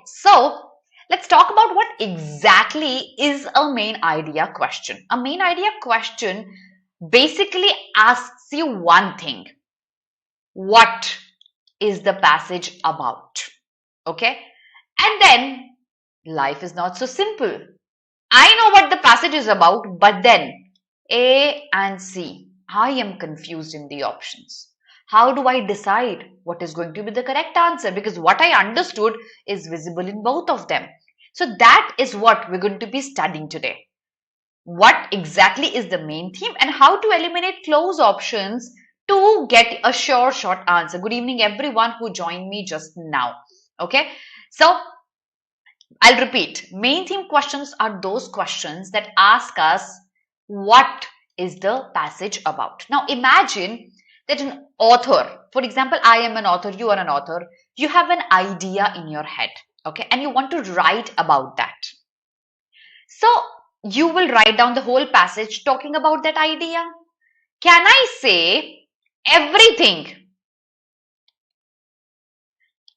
so let's talk about what exactly is a main idea question. A main idea question basically asks you one thing. What is the passage about? Okay? And then life is not so simple. I know what the passage is about, but then A and C, I am confused in the options. How do I decide what is going to be the correct answer? Because what I understood is visible in both of them. So that is what we're going to be studying today. What exactly is the main theme and how to eliminate close options to get a sure short answer. Good evening everyone who joined me just now. Okay, so I'll repeat. Main theme questions are those questions that ask us what is the passage about. Now imagine that an author, for example, I am an author, you are an author, you have an idea in your head, okay, and you want to write about that. So you will write down the whole passage talking about that idea. Can I say everything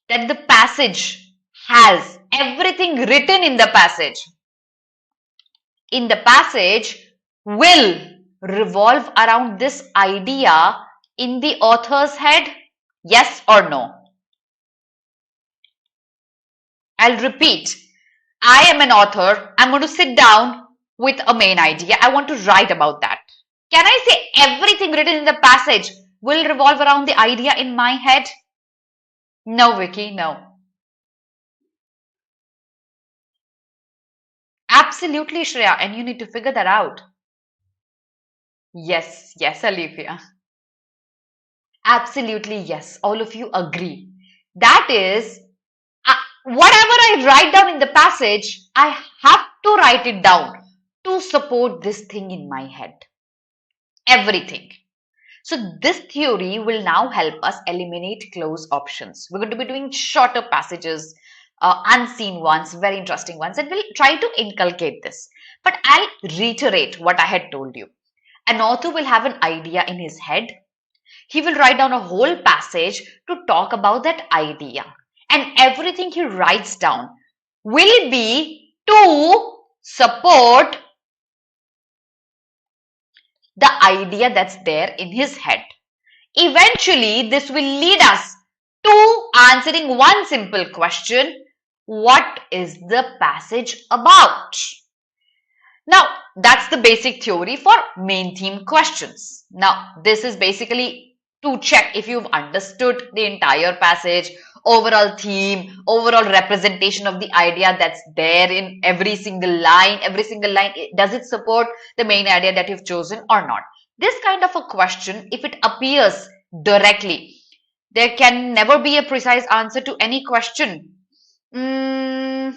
that the passage has, everything written in the passage will revolve around this idea in the author's head? Yes or no? I'll repeat. I am an author. I'm going to sit down with a main idea. I want to write about that. Can I say everything written in the passage will revolve around the idea in my head? No, Vicky, no. Absolutely, Shreya, and you need to figure that out. Yes, Olivia. Absolutely, yes. All of you agree. That is, whatever I write down in the passage, I have to write it down to support this thing in my head. Everything. So this theory will now help us eliminate close options. We're going to be doing shorter passages, unseen ones, very interesting ones, and we'll try to inculcate this. But I'll reiterate what I had told you. An author will have an idea in his head. He will write down a whole passage to talk about that idea. And everything he writes down will be to support the idea that's there in his head. Eventually, this will lead us to answering one simple question. What is the passage about? Now, that's the basic theory for main theme questions. Now, this is basically to check if you've understood the entire passage, overall theme, overall representation of the idea that's there in every single line. Does it support the main idea that you've chosen or not? This kind of a question, if it appears directly, there can never be a precise answer to any question. I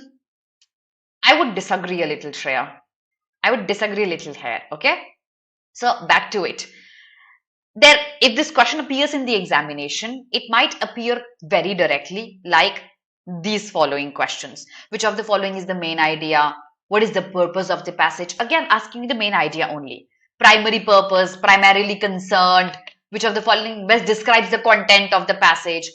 would disagree a little, Shreya. I would disagree a little here, okay? So back to it. If this question appears in the examination, it might appear very directly like these following questions. Which of the following is the main idea? What is the purpose of the passage? Again, asking you the main idea only. Primary purpose, primarily concerned. Which of the following best describes the content of the passage?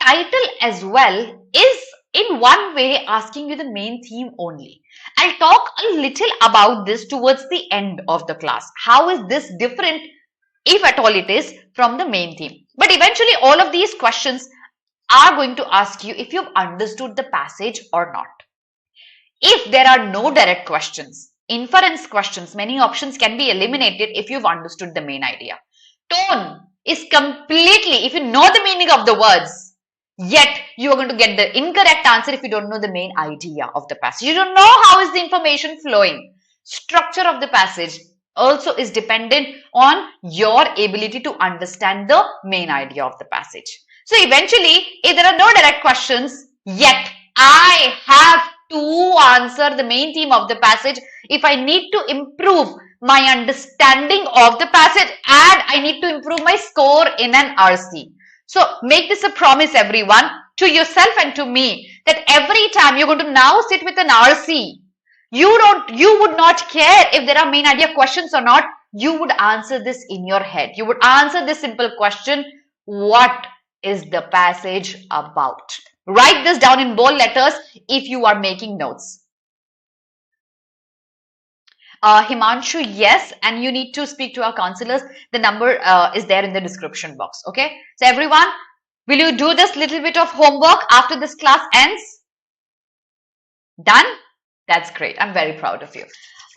Title as well is in one way asking you the main theme only. I'll talk a little about this towards the end of the class. How is this different, if at all it is, from the main theme? But eventually all of these questions are going to ask you if you've understood the passage or not. If there are no direct questions, inference questions, many options can be eliminated if you've understood the main idea. Tone is completely, if you know the meaning of the words, yet you are going to get the incorrect answer if you don't know the main idea of the passage. You don't know how is the information flowing. Structure of the passage also is dependent on your ability to understand the main idea of the passage. So eventually, if there are no direct questions, yet I have to answer the main theme of the passage. If I need to improve my understanding of the passage and I need to improve my score in an RC. So make this a promise, everyone, to yourself and to me, that every time you're going to now sit with an RC, you would not care if there are main idea questions or not. You would answer this in your head. You would answer this simple question, what is the passage about? Write this down in bold letters if you are making notes. Himanshu, yes, and you need to speak to our counselors. The number is there in the description box. Okay. So everyone, will you do this little bit of homework after this class ends? Done? That's great. I'm very proud of you.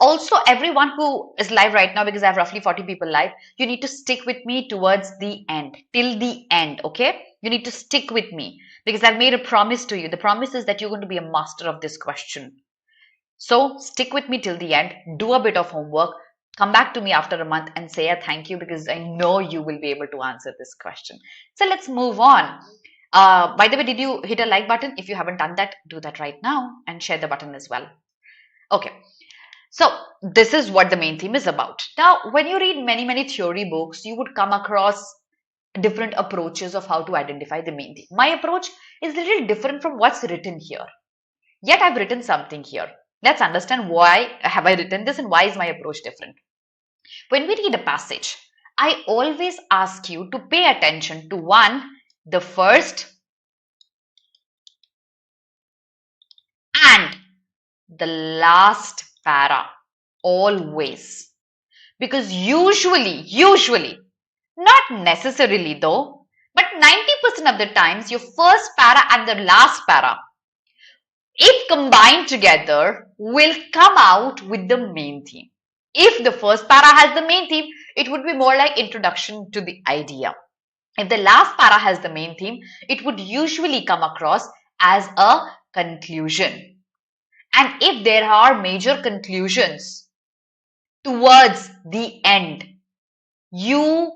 Also, everyone who is live right now, because I have roughly 40 people live, you need to stick with me towards the end, till the end, okay? You need to stick with me because I've made a promise to you. The promise is that you're going to be a master of this question. So stick with me till the end, do a bit of homework, come back to me after a month and say a thank you because I know you will be able to answer this question. So let's move on. By the way, did you hit a like button? If you haven't done that, do that right now and share the button as well. Okay. So this is what the main theme is about. Now, when you read many theory books, you would come across different approaches of how to identify the main theme. My approach is a little different from what's written here. Yet I've written something here. Let's understand why have I written this and why is my approach different. When we read a passage, I always ask you to pay attention to one, the first and the last para, always. Because usually, not necessarily though, but 90% of the times your first para and the last para, if combined together, will come out with the main theme. If the first para has the main theme, it would be more like introduction to the idea. If the last para has the main theme, it would usually come across as a conclusion. And if there are major conclusions towards the end, you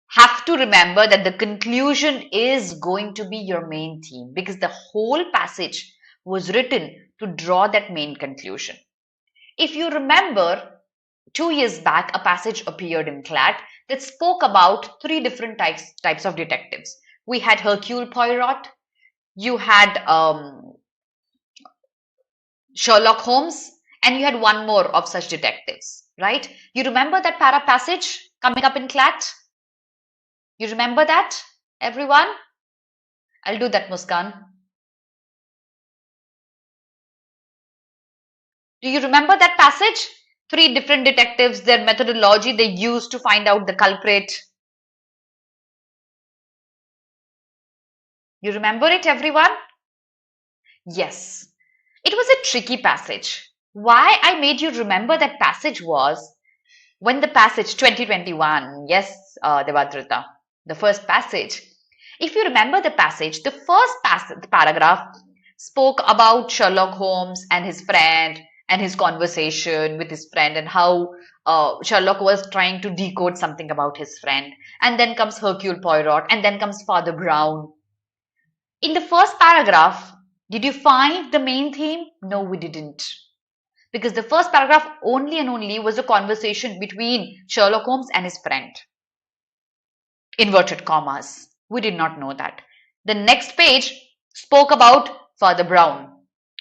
have to remember that the conclusion is going to be your main theme because the whole passage was written to draw that main conclusion. If you remember, 2 years back, a passage appeared in CLAT that spoke about 3 different types of detectives. We had Hercule Poirot, you had Sherlock Holmes, and you had one more of such detectives, right? You remember that para passage coming up in CLAT? You remember that, everyone? I'll do that, Muskan. Do you remember that passage? 3 different detectives, their methodology they used to find out the culprit. You remember it, everyone? Yes. It was a tricky passage. Why I made you remember that passage was when the passage 2021, yes, Devadrita, the first passage. If you remember the passage, the first paragraph spoke about Sherlock Holmes and his friend and his conversation with his friend and how Sherlock was trying to decode something about his friend. And then comes Hercule Poirot and then comes Father Brown. In the first paragraph, did you find the main theme? No, we didn't. Because the first paragraph only and only was a conversation between Sherlock Holmes and his friend. Inverted commas. We did not know that. The next page spoke about Father Brown,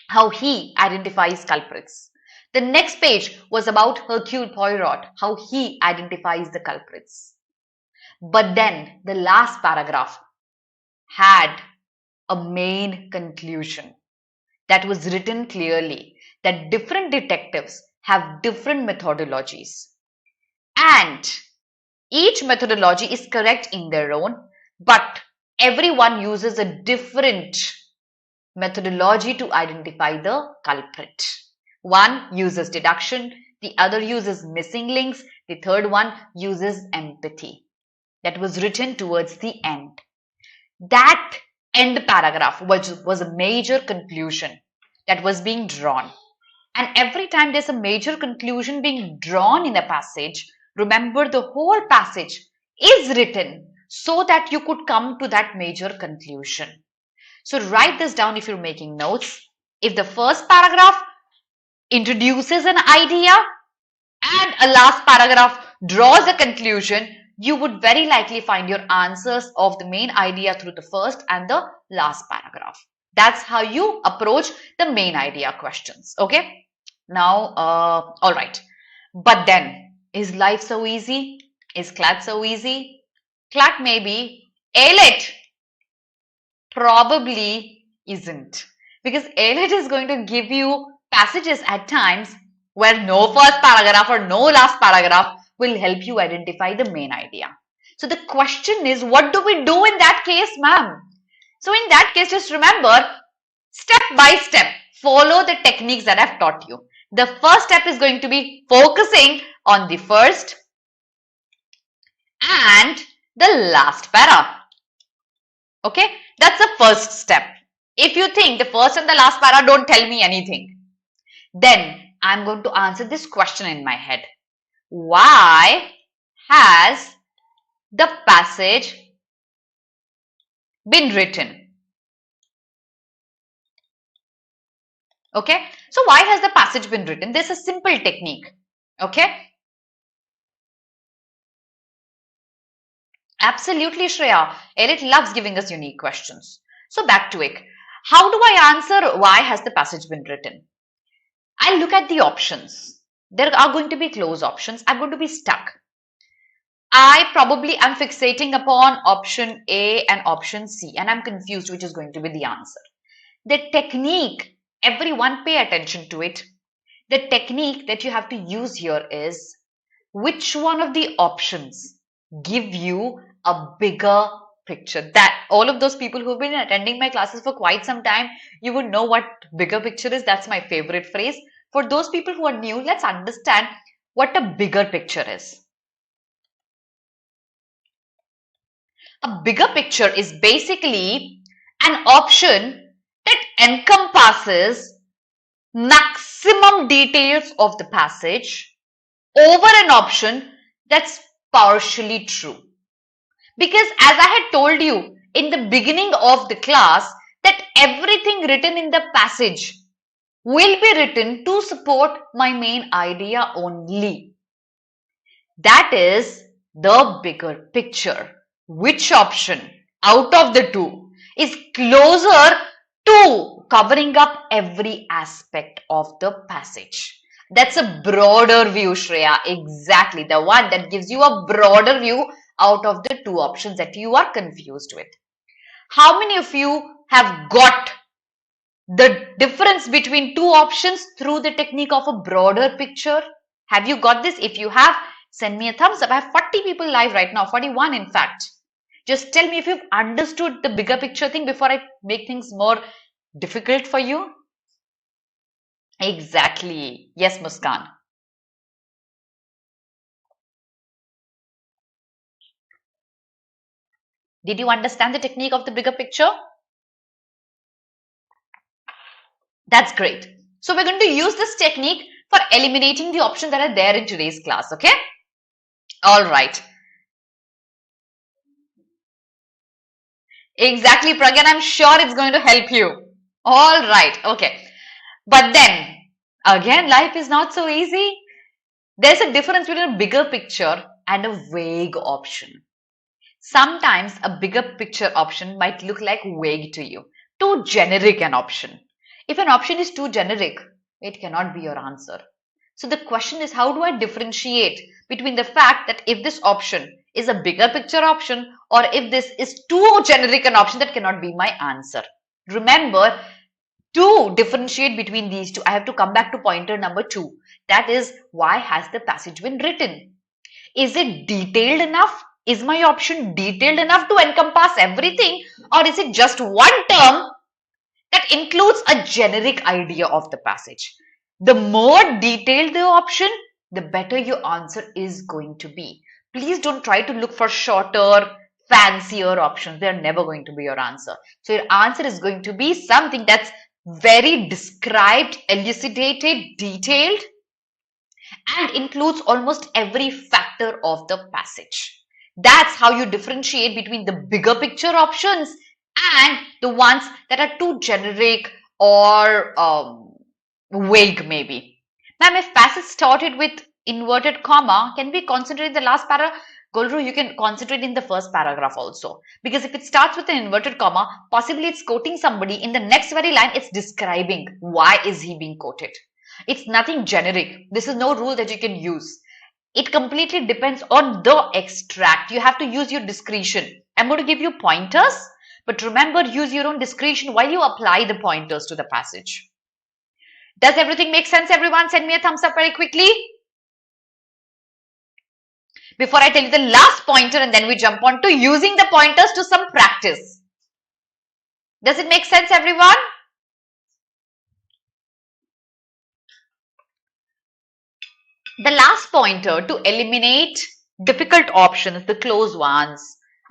how he identifies culprits. The next page was about Hercule Poirot, how he identifies the culprits. But then the last paragraph had a main conclusion that was written clearly that different detectives have different methodologies and each methodology is correct in their own, but everyone uses a different methodology to identify the culprit. One uses deduction, the other uses missing links, the third one uses empathy. That was written towards the end. That end paragraph was a major conclusion that was being drawn. And every time there's a major conclusion being drawn in a passage, remember the whole passage is written so that you could come to that major conclusion. So write this down if you're making notes. If the first paragraph introduces an idea and a last paragraph draws a conclusion, you would very likely find your answers of the main idea through the first and the last paragraph. That's how you approach the main idea questions. Okay. Now, all right. But then, is life so easy? Is CLAT so easy? CLAT may be, ALET probably isn't. Because ALET is going to give you passages at times where no first paragraph or no last paragraph will help you identify the main idea. So the question is, what do we do in that case, ma'am? So in that case, just remember, step by step, follow the techniques that I've taught you. The first step is going to be focusing on the first and the last para. Okay, that's the first step. If you think the first and the last para don't tell me anything, then I'm going to answer this question in my head. Why has the passage been written? Okay, so why has the passage been written? This is a simple technique. Okay, absolutely, Shreya. ALET loves giving us unique questions. So back to it. How do I answer why has the passage been written? I look at the options. There are going to be close options. I'm going to be stuck. I probably am fixating upon option A and option C, and I'm confused which is going to be the answer. The technique, everyone pay attention to it. The technique that you have to use here is which one of the options give you a bigger picture. That all of those people who've been attending my classes for quite some time, you would know what bigger picture is. That's my favorite phrase. For those people who are new, let's understand what a bigger picture is. A bigger picture is basically an option that encompasses maximum details of the passage over an option that's partially true. Because as I had told you in the beginning of the class, that everything written in the passage will be written to support my main idea only. That is the bigger picture. Which option out of the two is closer to covering up every aspect of the passage? That's a broader view, Shreya. Exactly. The one that gives you a broader view out of the two options that you are confused with. How many of you have got the difference between two options through the technique of a broader picture? Have you got this? If you have, send me a thumbs up. I have 40 people live right now, 41 in fact. Just tell me if you've understood the bigger picture thing before I make things more difficult for you. Exactly. Yes, Muskan. Did you understand the technique of the bigger picture? That's great. So we're going to use this technique for eliminating the options that are there in today's class. Okay. All right. Exactly, Pragyan. I'm sure it's going to help you. All right. Okay. But then, again, life is not so easy. There's a difference between a bigger picture and a vague option. Sometimes a bigger picture option might look like vague to you, too generic an option. If an option is too generic, it cannot be your answer. So the question is, how do I differentiate between the fact that if this option is a bigger picture option or if this is too generic an option that cannot be my answer? Remember, to differentiate between these two, I have to come back to pointer number 2. That is, why has the passage been written? Is it detailed enough? Is my option detailed enough to encompass everything? Or is it just one term that includes a generic idea of the passage? The more detailed the option, the better your answer is going to be. Please don't try to look for shorter, fancier options. They're never going to be your answer. So your answer is going to be something that's very described, elucidated, detailed, and includes almost every factor of the passage. That's how you differentiate between the bigger picture options and the ones that are too generic or vague maybe. Ma'am, if passage started with inverted comma, can we concentrate in the last paragraph? Golru, you can concentrate in the first paragraph also. Because if it starts with an inverted comma, possibly it's quoting somebody. In the next very line, it's describing why is he being quoted. It's nothing generic. This is no rule that you can use. It completely depends on the extract. You have to use your discretion. I'm going to give you pointers, But remember, use your own discretion while you apply the pointers to the passage. Does everything make sense, everyone? Send me a thumbs up very quickly. Before I tell you the last pointer and then we jump on to using the pointers to some practice. Does it make sense, everyone? The last pointer to eliminate difficult options, the close ones.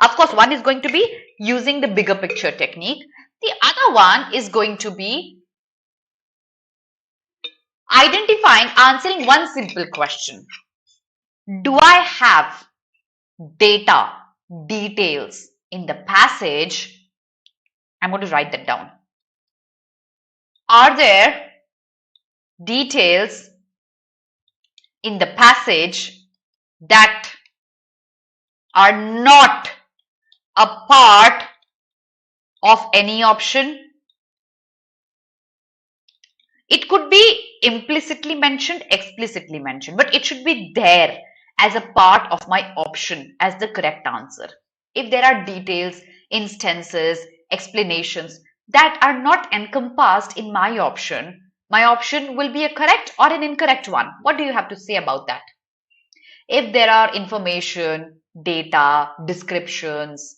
Of course, one is going to be using the bigger picture technique. The other one is going to be answering one simple question. Do I have data, details in the passage? I'm going to write that down. Are there details in the passage that are not a part of any option? It could be implicitly mentioned, explicitly mentioned, but it should be there as a part of my option as the correct answer. If there are details, instances, explanations that are not encompassed in my option will be a correct or an incorrect one. What do you have to say about that? If there are information, data, descriptions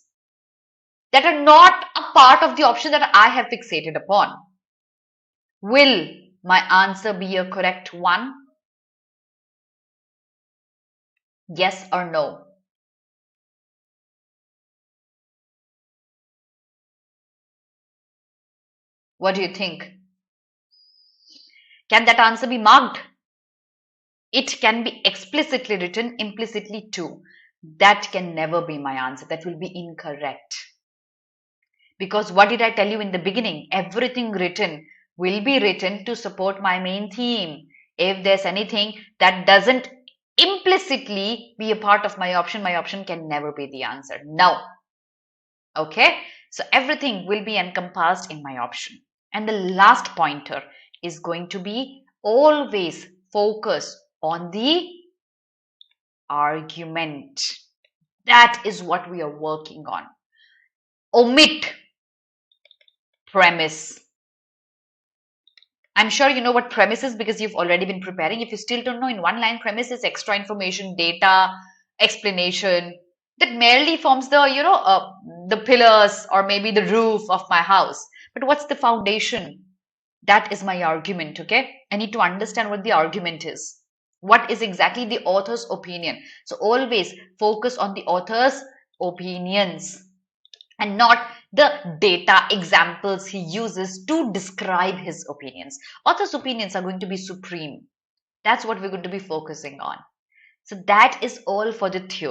that are not a part of the option that I have fixated upon, will my answer be a correct one? Yes or no? What do you think? Can that answer be marked? It can be explicitly written, implicitly too. That can never be my answer. That will be incorrect. Because what did I tell you in the beginning? Everything written will be written to support my main theme. If there's anything that doesn't implicitly be a part of my option can never be the answer. No. Okay? So everything will be encompassed in my option. And the last pointer is going to be always focus on the argument. That is what we are working on. Omit premise. I'm sure you know what premise is because you've already been preparing. If you still don't know, in one line, premise is extra information, data, explanation that merely forms the, the pillars or maybe the roof of my house. But what's the foundation? That is my argument, okay? I need to understand what the argument is. What is exactly the author's opinion? So always focus on the author's opinions and not the data examples he uses to describe his opinions. Author's opinions are going to be supreme. That's what we're going to be focusing on. So that is all for the theory.